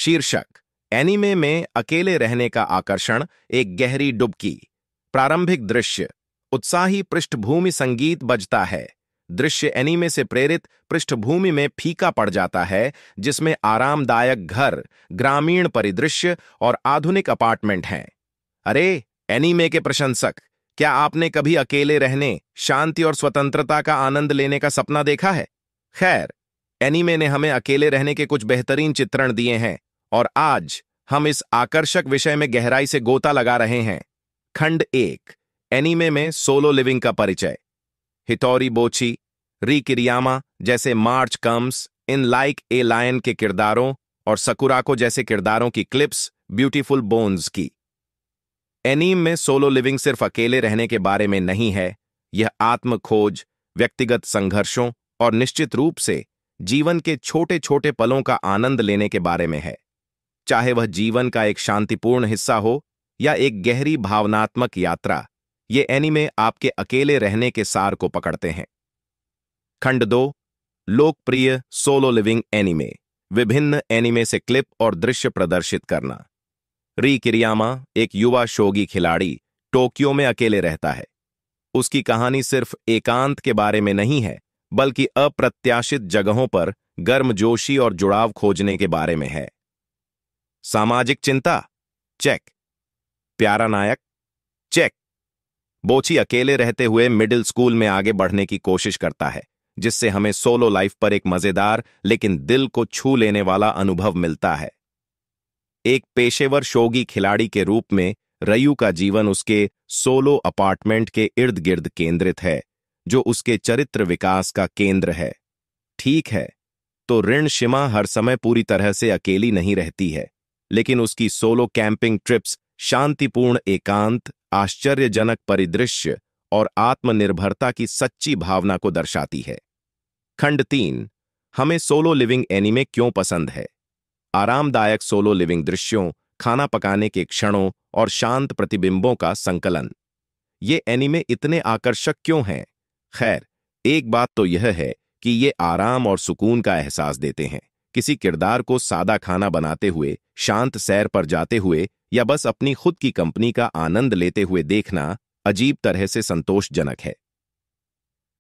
शीर्षक: एनीमे में अकेले रहने का आकर्षण, एक गहरी डुबकी। प्रारंभिक दृश्य: उत्साही पृष्ठभूमि संगीत बजता है। दृश्य एनीमे से प्रेरित पृष्ठभूमि में फीका पड़ जाता है, जिसमें आरामदायक घर, ग्रामीण परिदृश्य और आधुनिक अपार्टमेंट हैं। अरे एनीमे के प्रशंसक, क्या आपने कभी अकेले रहने, शांति और स्वतंत्रता का आनंद लेने का सपना देखा है? खैर, एनीमे ने हमें अकेले रहने के कुछ बेहतरीन चित्रण दिए हैं और आज हम इस आकर्षक विषय में गहराई से गोता लगा रहे हैं। खंड 1: एनीमे में सोलो लिविंग का परिचय। हितोरी बोची, री किरियामा जैसे March comes in like a lion के किरदारों और सकुराको जैसे किरदारों की क्लिप्स ब्यूटीफुल बोन्स की। एनीम में सोलो लिविंग सिर्फ अकेले रहने के बारे में नहीं है, यह आत्म खोज, व्यक्तिगत संघर्षों और निश्चित रूप से जीवन के छोटे छोटे पलों का आनंद लेने के बारे में है। चाहे वह जीवन का एक शांतिपूर्ण हिस्सा हो या एक गहरी भावनात्मक यात्रा, ये एनीमे आपके अकेले रहने के सार को पकड़ते हैं। खंड 2: लोकप्रिय सोलो लिविंग एनीमे। विभिन्न एनीमे से क्लिप और दृश्य प्रदर्शित करना। री किरियामा, एक युवा शोगी खिलाड़ी, टोक्यो में अकेले रहता है। उसकी कहानी सिर्फ एकांत के बारे में नहीं है, बल्कि अप्रत्याशित जगहों पर गर्मजोशी और जुड़ाव खोजने के बारे में है। सामाजिक चिंता? चेक। प्यारा नायक? चेक। बोची अकेले रहते हुए मिडिल स्कूल में आगे बढ़ने की कोशिश करता है, जिससे हमें सोलो लाइफ पर एक मजेदार लेकिन दिल को छू लेने वाला अनुभव मिलता है। एक पेशेवर शोगी खिलाड़ी के रूप में रयू का जीवन उसके सोलो अपार्टमेंट के इर्द गिर्द केंद्रित है, जो उसके चरित्र विकास का केंद्र है। ठीक है, तो ऋण शिमा हर समय पूरी तरह से अकेली नहीं रहती है, लेकिन उसकी सोलो कैंपिंग ट्रिप्स शांतिपूर्ण एकांत, आश्चर्यजनक परिदृश्य और आत्मनिर्भरता की सच्ची भावना को दर्शाती है। खंड 3: हमें सोलो लिविंग एनीमे क्यों पसंद है। आरामदायक सोलो लिविंग दृश्यों, खाना पकाने के क्षणों और शांत प्रतिबिंबों का संकलन। ये एनीमे इतने आकर्षक क्यों हैं? खैर, एक बात तो यह है कि ये आराम और सुकून का एहसास देते हैं। किसी किरदार को सादा खाना बनाते हुए, शांत सैर पर जाते हुए या बस अपनी खुद की कंपनी का आनंद लेते हुए देखना अजीब तरह से संतोषजनक है।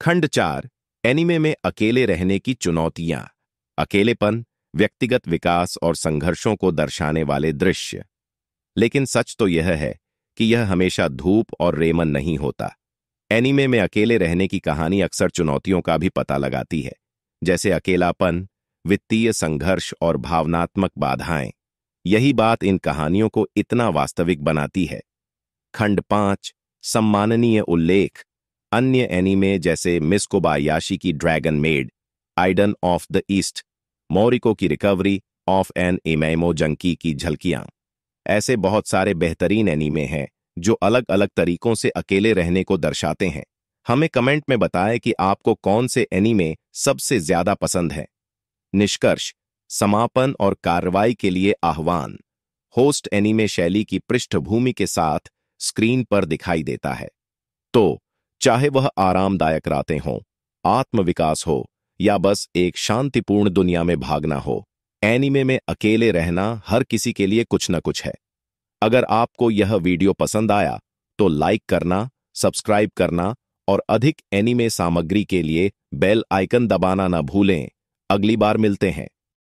खंड 4: एनीमे में अकेले रहने की चुनौतियां। अकेलेपन, व्यक्तिगत विकास और संघर्षों को दर्शाने वाले दृश्य। लेकिन सच तो यह है कि यह हमेशा धूप और रेमन नहीं होता। एनीमे में अकेले रहने की कहानी अक्सर चुनौतियों का भी पता लगाती है, जैसे अकेलापन, वित्तीय संघर्ष और भावनात्मक बाधाएं। यही बात इन कहानियों को इतना वास्तविक बनाती है। खंड 5: सम्माननीय उल्लेख। अन्य एनीमे जैसे मिस कोबायाशी की Dragon Maid, Eden of the East, Moriko की Recovery of an MMO Junkie की झलकियां। ऐसे बहुत सारे बेहतरीन एनीमे हैं जो अलग अलग तरीकों से अकेले रहने को दर्शाते हैं। हमें कमेंट में बताएं कि आपको कौन से एनीमे सबसे ज्यादा पसंद है। निष्कर्ष, समापन और कार्रवाई के लिए आह्वान। होस्ट एनीमे शैली की पृष्ठभूमि के साथ स्क्रीन पर दिखाई देता है। तो चाहे वह आरामदायक रातें हों, आत्मविकास हो या बस एक शांतिपूर्ण दुनिया में भागना हो, एनीमे में अकेले रहना हर किसी के लिए कुछ न कुछ है। अगर आपको यह वीडियो पसंद आया तो लाइक करना, सब्सक्राइब करना और अधिक एनीमे सामग्री के लिए बेल आइकन दबाना न भूलें। अगली बार मिलते हैं।